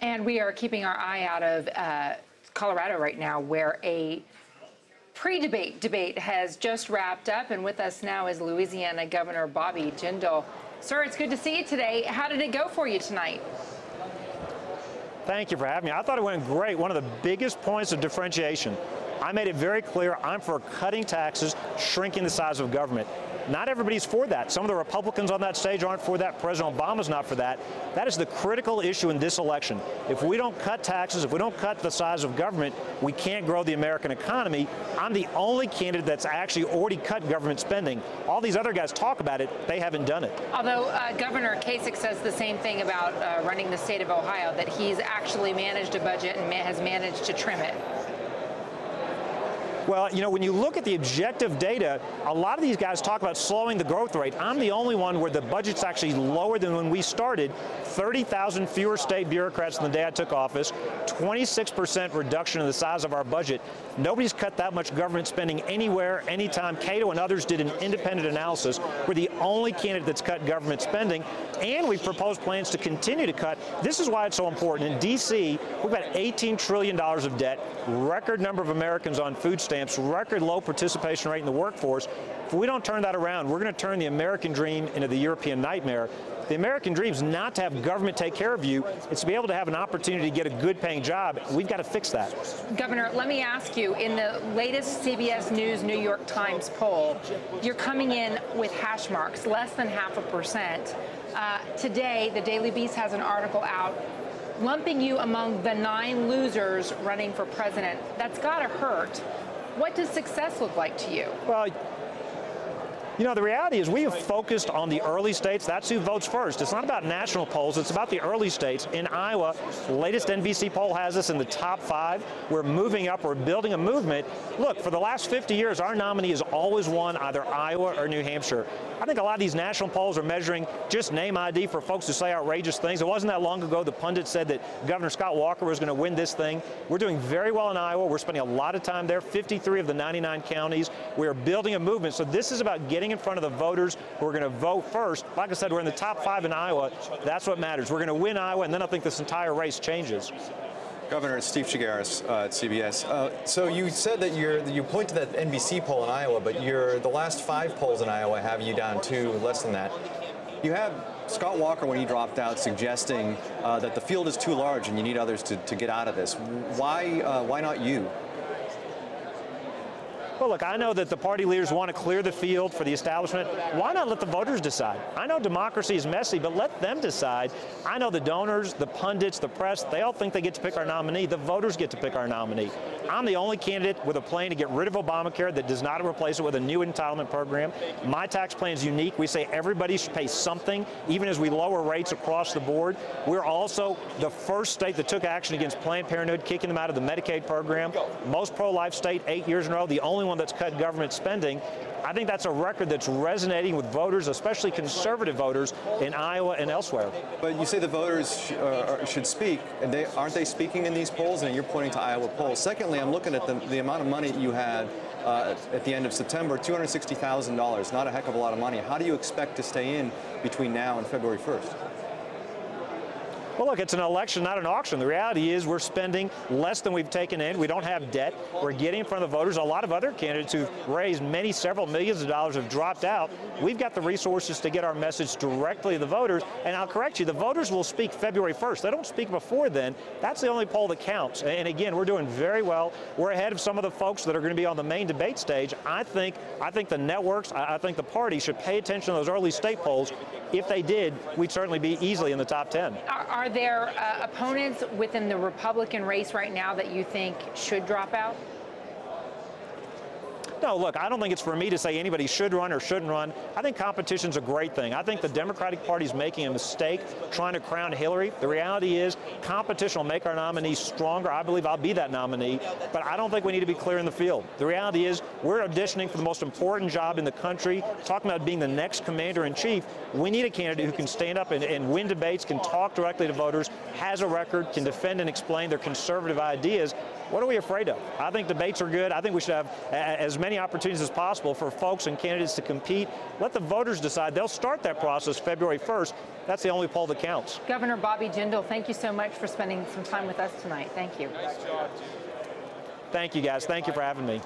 And we are keeping our eye out of Colorado right now, where a pre-debate debate has just wrapped up. And with us now is Louisiana Governor Bobby Jindal. Sir, it's good to see you today. How did it go for you tonight? Thank you for having me. I thought it went great. One of the biggest points of differentiation. I made it very clear I'm for cutting taxes, shrinking the size of government. Not everybody's for that. Some of the Republicans on that stage aren't for that. President Obama's not for that. That is the critical issue in this election. If we don't cut taxes, if we don't cut the size of government, we can't grow the American economy. I'm the only candidate that's actually already cut government spending. All these other guys talk about it. They haven't done it. Although Governor Kasich says the same thing about running the state of Ohio, that he's actually managed a budget and has managed to trim it. Well, you know, when you look at the objective data, a lot of these guys talk about slowing the growth rate. I'm the only one where the budget's actually lower than when we started. 30,000 fewer state bureaucrats than the day I took office, 26% reduction in the size of our budget. Nobody's cut that much government spending anywhere, anytime. Cato and others did an independent analysis. We're the only candidate that's cut government spending, and we've proposed plans to continue to cut. This is why it's so important. In D.C., we've got $18 trillion of debt, record number of Americans on food stamps, record low participation rate in the workforce. If we don't turn that around, we're going to turn the American dream into the European nightmare. The American dream is not to have government take care of you. It's to be able to have an opportunity to get a good-paying job. We've got to fix that. Governor, let me ask you, in the latest CBS News New York Times poll, you're coming in with hash marks, less than 0.5%. Today, the Daily Beast has an article out lumping you among the 9 losers running for president. That's got to hurt. What does success look like to you? Well, you know, the reality is we have focused on the early states. That's who votes first. It's not about national polls. It's about the early states. In Iowa, the latest NBC poll has us in the top 5. We're moving up. We're building a movement. Look, for the last 50 years, our nominee has always won either Iowa or New Hampshire. I think a lot of these national polls are measuring just name ID for folks who say outrageous things. It wasn't that long ago the pundits said that Governor Scott Walker was going to win this thing. We're doing very well in Iowa. We're spending a lot of time there, 53 of the 99 counties. We are building a movement. So this is about getting in front of the voters who are going to vote first. Like I said, we're in the top 5 in Iowa. That's what matters. We're going to win Iowa, and then I think this entire race changes. Governor, Steve Chaggaris at CBS. So you said that you point to that NBC poll in Iowa, but the last 5 polls in Iowa have you down to less than that. You have Scott Walker, when he dropped out, suggesting that the field is too large and you need others to get out of this. Why not you? Well, look, I know that the party leaders want to clear the field for the establishment. Why not let the voters decide? I know democracy is messy, but let them decide. I know the donors, the pundits, the press, they all think they get to pick our nominee. The voters get to pick our nominee. I'm the only candidate with a plan to get rid of Obamacare that does not replace it with a new entitlement program. My tax plan is unique. We say everybody should pay something, even as we lower rates across the board. We're also the first state that took action against Planned Parenthood, kicking them out of the Medicaid program. Most pro-life state, 8 years in a row, the only one that's cut government spending. I think that's a record that's resonating with voters, especially conservative voters in Iowa and elsewhere. But you say the voters should speak, and aren't they speaking in these polls? And you're pointing to Iowa polls. Secondly, I'm looking at the amount of money you had at the end of September, $260,000, not a heck of a lot of money. How do you expect to stay in between now and February 1st? Well, look, it's an election, not an auction. The reality is we're spending less than we've taken in. We don't have debt. We're getting in front of the voters. A lot of other candidates who've raised several millions of dollars have dropped out. We've got the resources to get our message directly to the voters. And I'll correct you, the voters will speak February 1st. They don't speak before then. That's the only poll that counts. And again, we're doing very well. We're ahead of some of the folks that are going to be on the main debate stage. I think the networks, I think the party should pay attention to those early state polls. If they did, we'd certainly be easily in the top 10. Are there opponents within the Republican race right now that you think should drop out? No, look, I don't think it's for me to say anybody should run or shouldn't run. I think competition's a great thing. I think the Democratic Party is making a mistake trying to crown Hillary. The reality is competition will make our nominee stronger. I believe I'll be that nominee, but I don't think we need to be clear in the field. The reality is we're auditioning for the most important job in the country, talking about being the next commander-in-chief. We need a candidate who can stand up and win debates, can talk directly to voters, has a record, can defend and explain their conservative ideas. What are we afraid of? I think debates are good. I think we should have as many opportunities as possible for folks and candidates to compete. Let the voters decide. They'll start that process February 1st. That's the only poll that counts. Governor Bobby Jindal, thank you so much for spending some time with us tonight. Thank you. Thank you, guys. Thank you for having me.